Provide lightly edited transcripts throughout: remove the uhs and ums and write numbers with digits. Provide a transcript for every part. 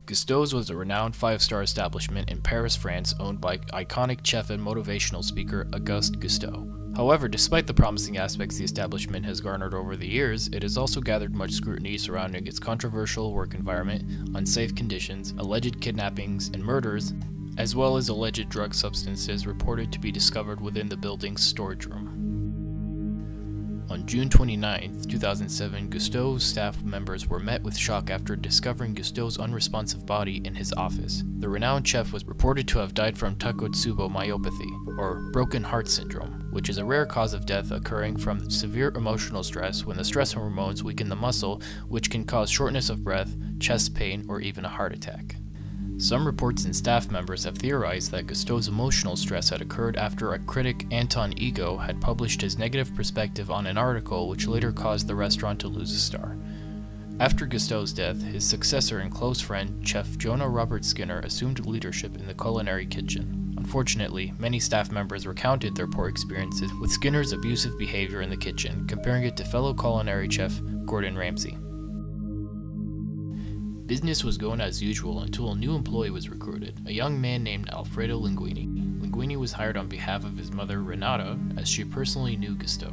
Gusteau's was a renowned five-star establishment in Paris, France, owned by iconic chef and motivational speaker Auguste Gusteau. However, despite the promising aspects the establishment has garnered over the years, it has also gathered much scrutiny surrounding its controversial work environment, unsafe conditions, alleged kidnappings and murders, as well as alleged drug substances reported to be discovered within the building's storage room. On June 29, 2007, Gusteau's staff members were met with shock after discovering Gusteau's unresponsive body in his office. The renowned chef was reported to have died from Takotsubo myopathy, or broken heart syndrome, which is a rare cause of death occurring from severe emotional stress when the stress hormones weaken the muscle, which can cause shortness of breath, chest pain, or even a heart attack. Some reports and staff members have theorized that Gusteau's emotional stress had occurred after a critic, Anton Ego, had published his negative perspective on an article which later caused the restaurant to lose a star. After Gusteau's death, his successor and close friend, Chef Jonah Robert Skinner, assumed leadership in the culinary kitchen. Unfortunately, many staff members recounted their poor experiences with Skinner's abusive behavior in the kitchen, comparing it to fellow culinary chef Gordon Ramsay. Business was going as usual until a new employee was recruited, a young man named Alfredo Linguini. Linguini was hired on behalf of his mother Renata, as she personally knew Gusteau.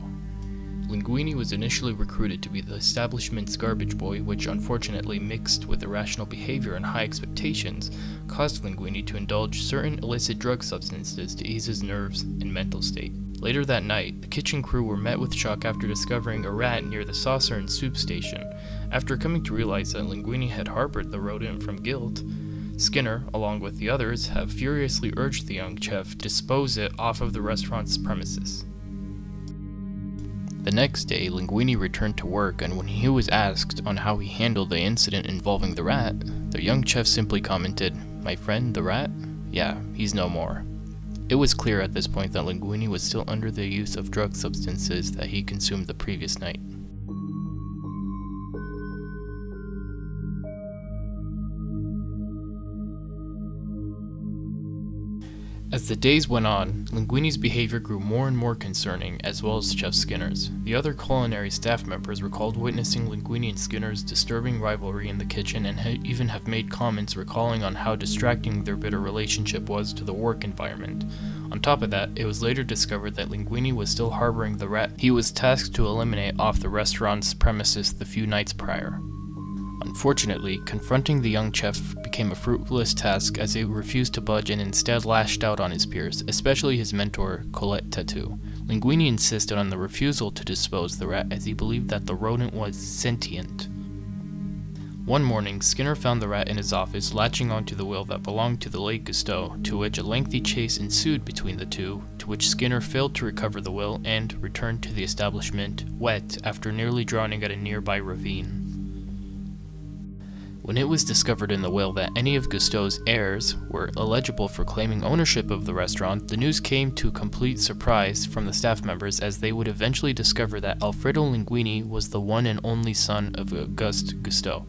Linguini was initially recruited to be the establishment's garbage boy, which unfortunately, mixed with irrational behavior and high expectations, caused Linguini to indulge certain illicit drug substances to ease his nerves and mental state. Later that night, the kitchen crew were met with shock after discovering a rat near the saucer and soup station. After coming to realize that Linguini had harbored the rodent from guilt, Skinner, along with the others, have furiously urged the young chef to dispose it off of the restaurant's premises. The next day, Linguini returned to work, and when he was asked on how he handled the incident involving the rat, the young chef simply commented, "My friend, the rat? Yeah, he's no more." It was clear at this point that Linguini was still under the use of drug substances that he consumed the previous night. As the days went on, Linguini's behavior grew more and more concerning, as well as Chef Skinner's. The other culinary staff members recalled witnessing Linguini and Skinner's disturbing rivalry in the kitchen and even have made comments recalling on how distracting their bitter relationship was to the work environment. On top of that, it was later discovered that Linguini was still harboring the rat he was tasked to eliminate off the restaurant's premises the few nights prior. Unfortunately, confronting the young chef became a fruitless task as he refused to budge and instead lashed out on his peers, especially his mentor, Colette Tattoo. Linguini insisted on the refusal to dispose the rat as he believed that the rodent was sentient. One morning, Skinner found the rat in his office latching onto the wheel that belonged to the late Gusteau, to which a lengthy chase ensued between the two, to which Skinner failed to recover the wheel and returned to the establishment wet after nearly drowning at a nearby ravine. When it was discovered in the will that any of Gusteau's heirs were eligible for claiming ownership of the restaurant, the news came to complete surprise from the staff members as they would eventually discover that Alfredo Linguini was the one and only son of Auguste Gusteau.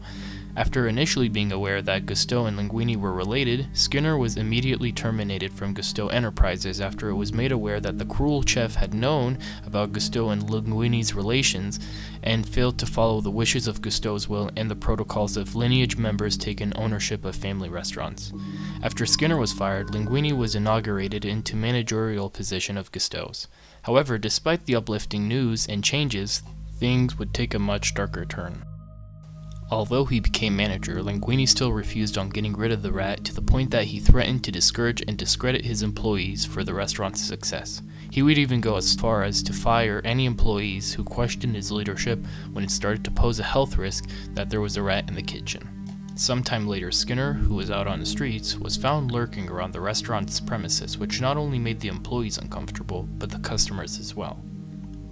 After initially being aware that Gusteau and Linguini were related, Skinner was immediately terminated from Gusteau Enterprises after it was made aware that the cruel chef had known about Gusteau and Linguini's relations and failed to follow the wishes of Gusteau's will and the protocols of lineage members taking ownership of family restaurants. After Skinner was fired, Linguini was inaugurated into managerial position of Gusteau's. However, despite the uplifting news and changes, things would take a much darker turn. Although he became manager, Linguini still refused on getting rid of the rat to the point that he threatened to discourage and discredit his employees for the restaurant's success. He would even go as far as to fire any employees who questioned his leadership when it started to pose a health risk that there was a rat in the kitchen. Sometime later, Skinner, who was out on the streets, was found lurking around the restaurant's premises, which not only made the employees uncomfortable, but the customers as well.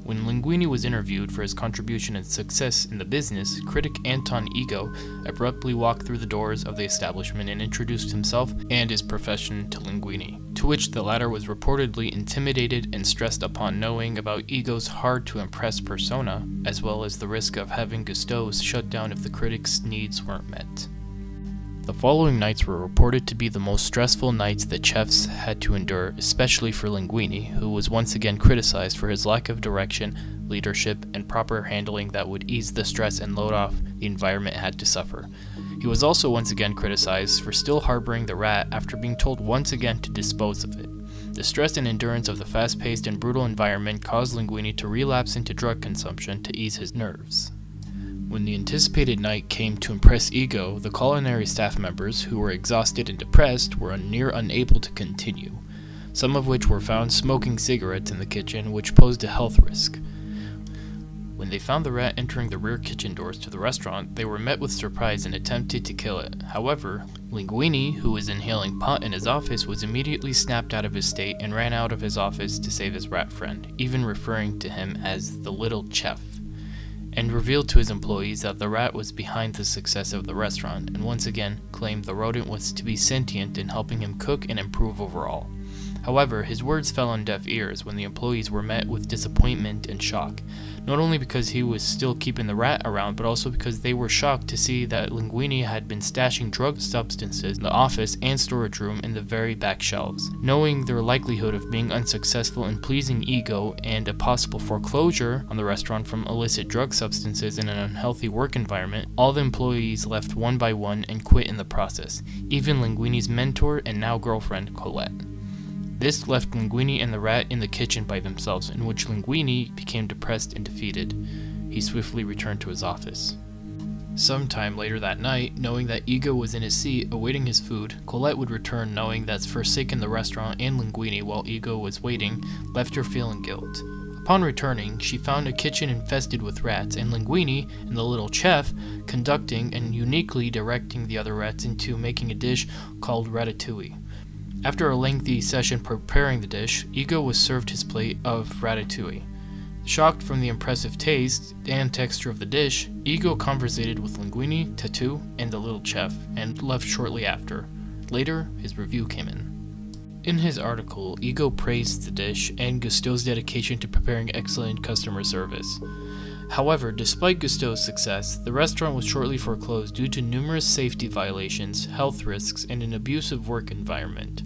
When Linguini was interviewed for his contribution and success in the business, critic Anton Ego abruptly walked through the doors of the establishment and introduced himself and his profession to Linguini, to which the latter was reportedly intimidated and stressed upon knowing about Ego's hard-to-impress persona, as well as the risk of having Gusteau's shut down if the critic's needs weren't met. The following nights were reported to be the most stressful nights that chefs had to endure, especially for Linguini, who was once again criticized for his lack of direction, leadership, and proper handling that would ease the stress and load off the environment had to suffer. He was also once again criticized for still harboring the rat after being told once again to dispose of it. The stress and endurance of the fast-paced and brutal environment caused Linguini to relapse into drug consumption to ease his nerves. When the anticipated night came to impress Ego, the culinary staff members, who were exhausted and depressed, were near unable to continue, some of which were found smoking cigarettes in the kitchen, which posed a health risk. When they found the rat entering the rear kitchen doors to the restaurant, they were met with surprise and attempted to kill it. However, Linguini, who was inhaling pot in his office, was immediately snapped out of his state and ran out of his office to save his rat friend, even referring to him as the little chef, and revealed to his employees that the rat was behind the success of the restaurant, and once again claimed the rodent was to be sentient in helping him cook and improve overall. However, his words fell on deaf ears when the employees were met with disappointment and shock, not only because he was still keeping the rat around, but also because they were shocked to see that Linguini had been stashing drug substances in the office and storage room in the very back shelves. Knowing their likelihood of being unsuccessful in pleasing Ego and a possible foreclosure on the restaurant from illicit drug substances in an unhealthy work environment, all the employees left one by one and quit in the process, even Linguini's mentor and now girlfriend, Colette. This left Linguini and the rat in the kitchen by themselves, in which Linguini became depressed and defeated. He swiftly returned to his office. Sometime later that night, knowing that Ego was in his seat awaiting his food, Colette would return knowing that forsaken the restaurant and Linguini while Ego was waiting left her feeling guilt. Upon returning, she found a kitchen infested with rats, and Linguini and the little chef conducting and uniquely directing the other rats into making a dish called ratatouille. After a lengthy session preparing the dish, Ego was served his plate of ratatouille. Shocked from the impressive taste and texture of the dish, Ego conversated with Linguini, Tattoo, and the little chef, and left shortly after. Later, his review came in. In his article, Ego praised the dish and Gusteau's dedication to preparing excellent customer service. However, despite Gusteau's success, the restaurant was shortly foreclosed due to numerous safety violations, health risks, and an abusive work environment.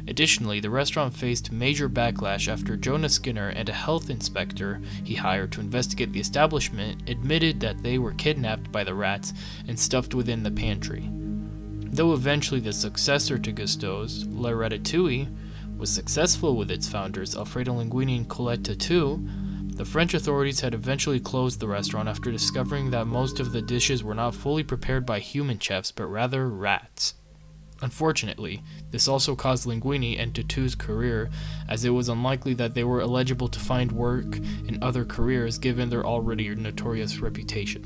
Additionally, the restaurant faced major backlash after Jonah Skinner and a health inspector he hired to investigate the establishment admitted that they were kidnapped by the rats and stuffed within the pantry. Though eventually the successor to Gusteau's, La Ratatouille, was successful with its founders Alfredo Linguini and Colette Tattoo, the French authorities had eventually closed the restaurant after discovering that most of the dishes were not fully prepared by human chefs but rather rats. Unfortunately, this also caused Linguini and Tattoo's career, as it was unlikely that they were eligible to find work in other careers given their already notorious reputation.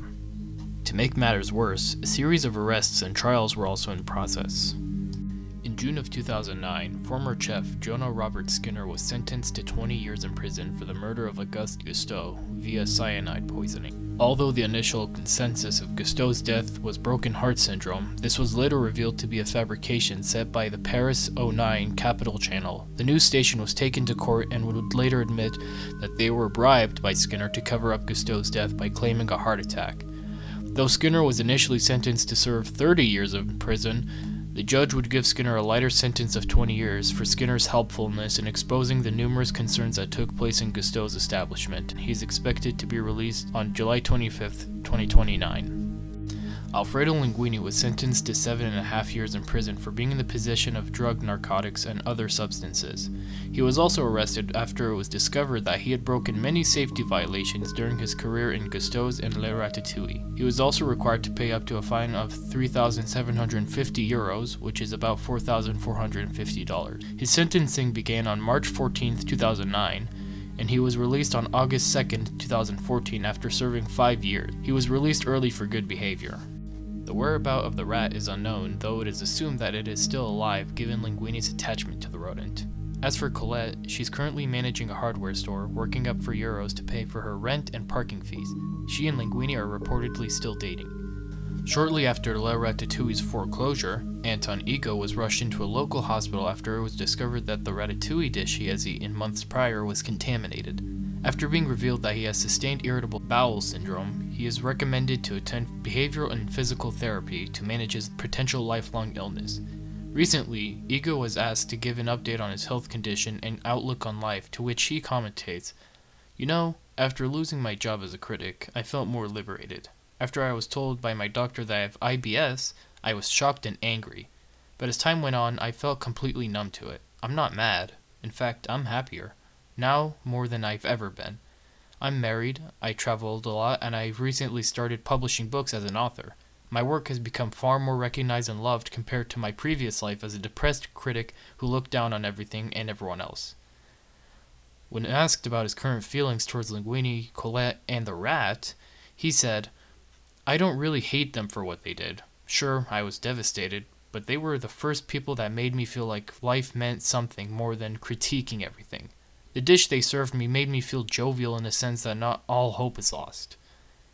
To make matters worse, a series of arrests and trials were also in process. In June of 2009, former chef Jonah Robert Skinner was sentenced to 20 years in prison for the murder of Auguste Gusteau via cyanide poisoning. Although the initial consensus of Gusteau's death was broken heart syndrome, this was later revealed to be a fabrication set by the Paris 09 Capital Channel. The news station was taken to court and would later admit that they were bribed by Skinner to cover up Gusteau's death by claiming a heart attack. Though Skinner was initially sentenced to serve 30 years in prison, the judge would give Skinner a lighter sentence of 20 years for Skinner's helpfulness in exposing the numerous concerns that took place in Gusteau's establishment. He is expected to be released on July 25, 2029. Alfredo Linguini was sentenced to 7.5 years in prison for being in the possession of drug, narcotics, and other substances. He was also arrested after it was discovered that he had broken many safety violations during his career in Gusteau's and Le Ratatouille. He was also required to pay up to a fine of €3,750, which is about $4,450. His sentencing began on March 14, 2009, and he was released on August 2, 2014 after serving 5 years. He was released early for good behavior. The whereabouts of the rat is unknown, though it is assumed that it is still alive given Linguini's attachment to the rodent. As for Colette, she's currently managing a hardware store, working up for euros to pay for her rent and parking fees. She and Linguini are reportedly still dating. Shortly after Le Ratatouille's foreclosure, Anton Ego was rushed into a local hospital after it was discovered that the ratatouille dish he has eaten months prior was contaminated. After being revealed that he has sustained irritable bowel syndrome, he is recommended to attend behavioral and physical therapy to manage his potential lifelong illness. Recently, Ego was asked to give an update on his health condition and outlook on life, to which he commentates, "You know, after losing my job as a critic, I felt more liberated. After I was told by my doctor that I have IBS, I was shocked and angry, but as time went on, I felt completely numb to it. I'm not mad. In fact, I'm happier. Now, more than I've ever been. I'm married, I traveled a lot, and I've recently started publishing books as an author. My work has become far more recognized and loved compared to my previous life as a depressed critic who looked down on everything and everyone else. When asked about his current feelings towards Linguini, Colette, and the rat, he said, "I don't really hate them for what they did. Sure, I was devastated, but they were the first people that made me feel like life meant something more than critiquing everything. The dish they served me made me feel jovial in the sense that not all hope is lost.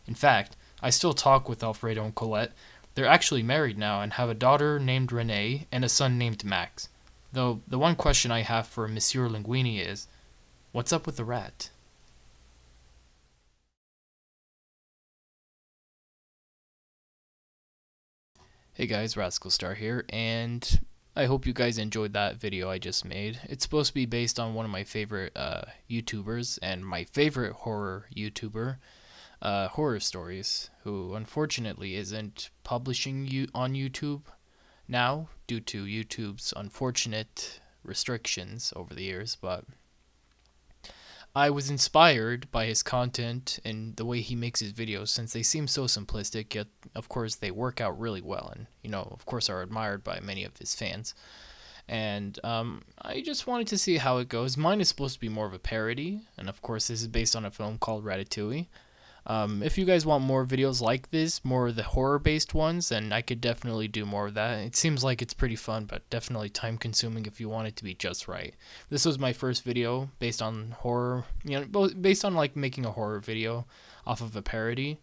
In fact, I still talk with Alfredo and Colette. They're actually married now and have a daughter named Renee and a son named Max. Though the one question I have for Monsieur Linguini is, what's up with the rat?" Hey guys, Rascal Star here, and I hope you guys enjoyed that video I just made. It's supposed to be based on one of my favorite YouTubers and my favorite horror YouTuber, Horror Stories, who unfortunately isn't publishing on YouTube now due to YouTube's unfortunate restrictions over the years, but I was inspired by his content and the way he makes his videos since they seem so simplistic, yet of course they work out really well and, of course are admired by many of his fans. And I just wanted to see how it goes. Mine is supposed to be more of a parody, and of course this is based on a film called Ratatouille. If you guys want more videos like this, more of the horror-based ones, then I could definitely do more of that. It seems like it's pretty fun, but definitely time-consuming if you want it to be just right. This was my first video based on horror, based on like making a horror video off of a parody,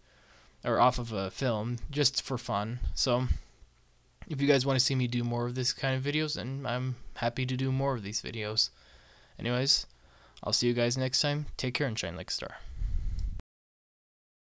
or off of a film, just for fun. So, if you guys want to see me do more of this kind of videos, then I'm happy to do more of these videos. Anyways, I'll see you guys next time. Take care and shine like a star.